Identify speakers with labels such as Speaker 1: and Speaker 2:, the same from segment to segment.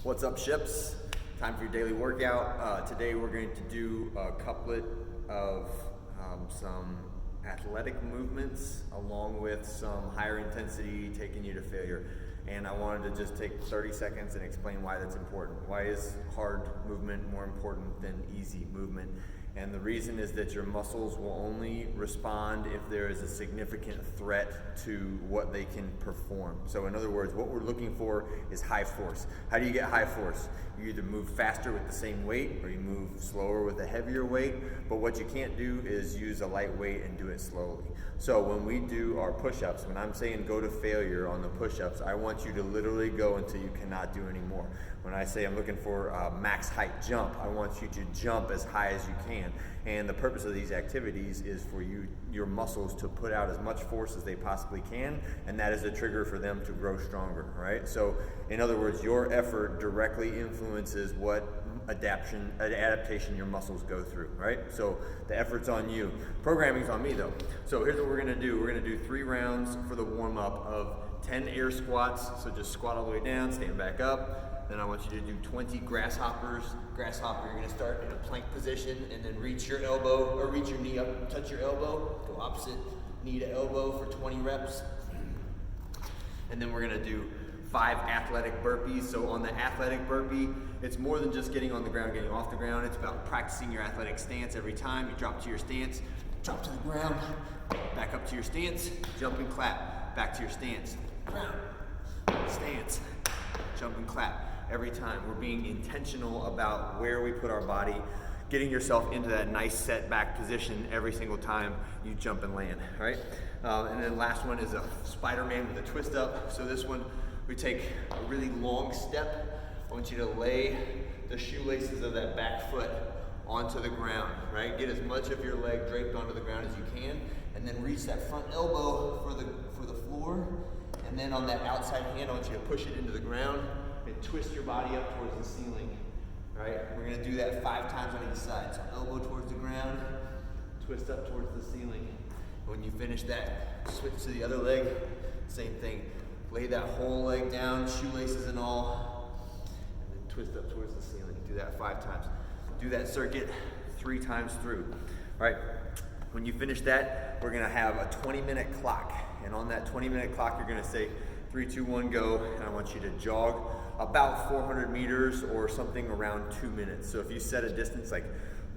Speaker 1: What's up, ships? Time for your daily workout. Today we're going to do a couplet of some athletic movements along with some higher intensity taking you to failure. And I wanted to just take 30 seconds and explain why that's important. Why is hard movement more important than easy movement? And the reason is that your muscles will only respond if there is a significant threat to what they can perform. So in other words, what we're looking for is high force. How do you get high force? You either move faster with the same weight or you move slower with a heavier weight, but what you can't do is use a light weight and do it slowly. So when we do our push-ups, when I'm saying go to failure on the push-ups, I want you to literally go until you cannot do anymore. When I say I'm looking for a max height jump, I want you to jump as high as you can. And the purpose of these activities is for your muscles to put out as much force as they possibly can, and that is a trigger for them to grow stronger, right? So in other words, your effort directly influences what adaptation your muscles go through, right? So the effort's on you. Programming's on me though. So here's what we're gonna do. We're gonna do 3 rounds for the warm-up of 10 air squats. So just squat all the way down, stand back up. Then I want you to do 20 grasshoppers. Grasshopper, you're gonna start in a plank position and then reach your elbow, or reach your knee up, touch your elbow, go opposite knee to elbow for 20 reps. And then we're gonna do 5 athletic burpees. So on the athletic burpee, it's more than just getting on the ground, getting off the ground. It's about practicing your athletic stance every time. You drop to your stance, drop to the ground, back up to your stance, jump and clap, back to your stance, ground, stance, jump and clap. Every time we're being intentional about where we put our body, getting yourself into that nice set back position every single time you jump and land, right? And then last one is a Spider-Man with a twist up. So this one, we take a really long step. I want you to lay the shoelaces of that back foot onto the ground, right? Get as much of your leg draped onto the ground as you can, and then reach that front elbow for the floor. And then on that outside hand, I want you to push it into the ground and twist your body up towards the ceiling, right? We're gonna do that 5 times on each side. So elbow towards the ground, twist up towards the ceiling. When you finish that, switch to the other leg, same thing. Lay that whole leg down, shoelaces and all, and then twist up towards the ceiling. Do that 5 times. Do that circuit 3 times through. All right, when you finish that, we're gonna have a 20-minute clock. And on that 20-minute clock, you're gonna say 3, 2, 1, go. And I want you to jog about 400 meters or something around 2 minutes. So if you set a distance, like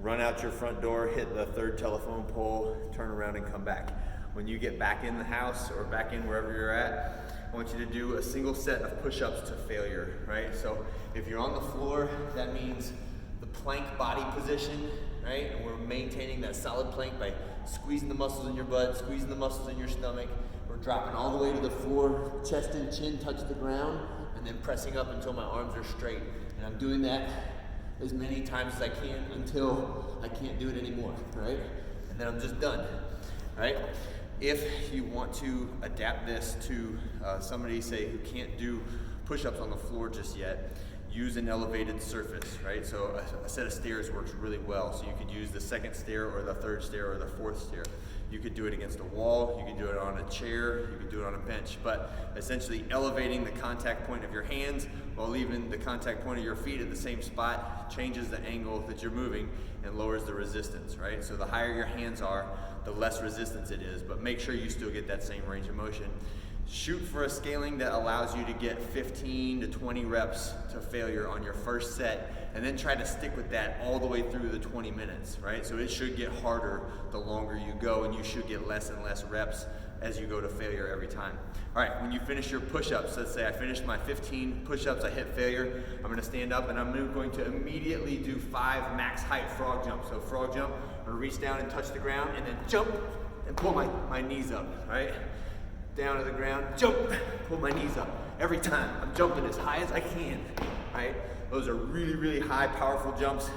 Speaker 1: run out your front door, hit the 3rd telephone pole, turn around and come back. When you get back in the house or back in wherever you're at, I want you to do a single set of push-ups to failure, right? So if you're on the floor, that means the plank body position, right? And we're maintaining that solid plank by squeezing the muscles in your butt, squeezing the muscles in your stomach. We're dropping all the way to the floor, chest and chin touch the ground, and then pressing up until my arms are straight. And I'm doing that as many times as I can until I can't do it anymore, right? And then I'm just done, right? If you want to adapt this to somebody, say, who can't do push-ups on the floor just yet, use an elevated surface, right? So a set of stairs works really well. So you could use the 2nd stair or the 3rd stair or the 4th stair. You could do it against a wall, you could do it on a chair, you could do it on a bench, but essentially elevating the contact point of your hands while leaving the contact point of your feet at the same spot changes the angle that you're moving and lowers the resistance, right? So the higher your hands are, the less resistance it is, but make sure you still get that same range of motion. Shoot for a scaling that allows you to get 15 to 20 reps to failure on your first set, and then try to stick with that all the way through the 20 minutes, right? So it should get harder the longer you go, and you should get less and less reps as you go to failure every time. All right, when you finish your push-ups, let's say I finished my 15 push-ups, I hit failure, I'm gonna stand up and I'm going to immediately do 5 max height frog jumps. So frog jump, I'm gonna reach down and touch the ground, and then jump and pull my knees up, right? Down to the ground, jump, pull my knees up. Every time, I'm jumping as high as I can, right? Those are really, really high, powerful jumps.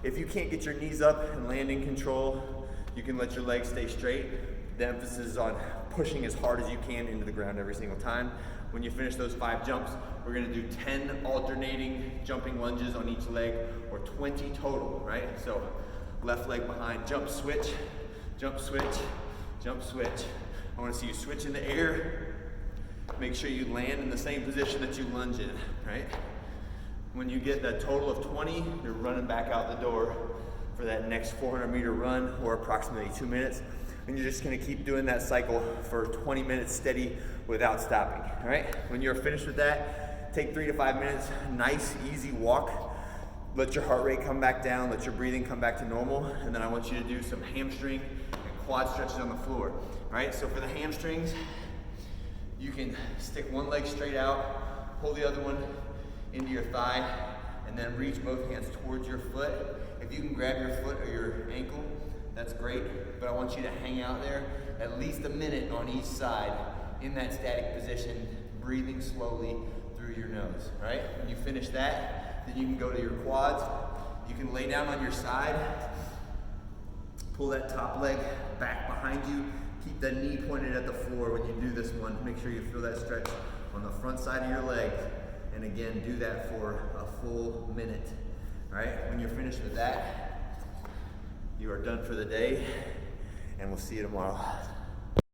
Speaker 1: If you can't get your knees up and land in control, you can let your legs stay straight. The emphasis is on pushing as hard as you can into the ground every single time. When you finish those 5 jumps, we're gonna do 10 alternating jumping lunges on each leg, or 20 total, right? So left leg behind, jump, switch, jump, switch, jump, switch. I want to see you switch in the air. Make sure you land in the same position that you lunge in, right? When you get a total of 20, you're running back out the door for that next 400-meter run, or approximately 2 minutes. And you're just gonna keep doing that cycle for 20 minutes steady without stopping, all right? When you're finished with that, take 3 to 5 minutes, nice, easy walk. Let your heart rate come back down, let your breathing come back to normal, and then I want you to do some hamstring and quad stretches on the floor, all right? So for the hamstrings, you can stick one leg straight out, pull the other one into your thigh, and then reach both hands towards your foot. If you can grab your foot or your ankle, that's great, but I want you to hang out there at least a minute on each side in that static position, breathing slowly through your nose, right? When you finish that, then you can go to your quads. You can lay down on your side, pull that top leg back behind you, keep that knee pointed at the floor when you do this one. Make sure you feel that stretch on the front side of your leg. And again, do that for a full minute. All right, when you're finished with that, you are done for the day, and we'll see you tomorrow.